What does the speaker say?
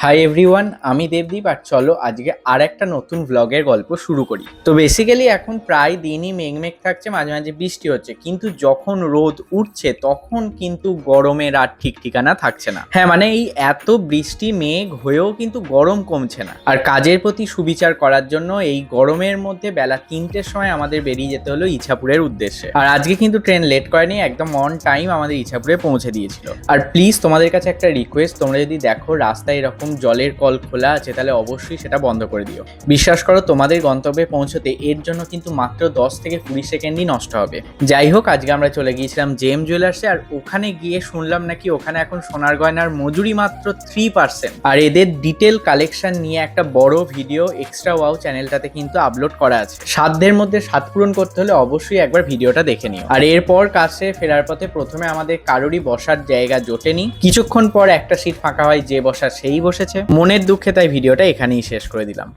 Hi everyone, আমি দেবদীপ। আর চলো আজকে আর একটা নতুন ভ্লগের গল্প শুরু করি। তো বেসিক্যালি এখন প্রায় দিনই মেঘমেঘ থাকছে, মাঝে মাঝে বৃষ্টি হচ্ছে, কিন্তু যখন রোদ উঠছে তখন কিন্তু গরমের আর ঠিক ঠিকানা থাকছে না। হ্যাঁ, মানে এই এত বৃষ্টি মেঘ হয়েও কিন্তু গরম কমছে না। আর কাজের প্রতি সুবিচার করার জন্য এই গরমের মধ্যে বেলা 3টের সময় আমাদের বেরিয়ে যেতে হলো ইছাপুরের উদ্দেশ্যে। আর আজকে কিন্তু ট্রেন লেট করেনি, একদম অন টাইম আমাদের ইছাপুরে পৌঁছে দিয়েছিল। আর প্লিজ তোমাদের কাছে একটা রিকোয়েস্ট, তোমরা যদি দেখো রাস্তায় এরকম জলের কল খোলা আছে তাহলে অবশ্যই সেটা বন্ধ করে দিও। বিশ্বাস করো, তোমাদের গন্তব্যে পৌঁছতে এর জন্য কিন্তু মাত্র 10 থেকে 20 সেকেন্ডই নষ্ট হবে। যাই হোক, আজকে আমরা চলে গিয়েছিলাম জেম জুয়েলার্সে। আর ওখানে গিয়ে শুনলাম নাকি ওখানে এখন সোনার গয়নার মজুরি মাত্র 3%। আর এদের ডিটেল কালেকশন নিয়ে একটা বড় ভিডিও এক্সট্রা ওয়াও চ্যানেলটাতে কিন্তু আপলোড করা আছে। সাধ্যের মধ্যে স্বাদ পূরণ করতে হলে অবশ্যই একবার ভিডিওটা দেখে নিও। আর এরপর কাছে ফেরার পথে প্রথমে আমাদের কারোরই বসার জায়গা জোটেনি। কিছুক্ষণ পর একটা সিট ফাঁকা হয়, যে বসার সেই বসেছে। মনের দুঃখে তাই ভিডিওটা এখানেই শেষ করে দিলাম।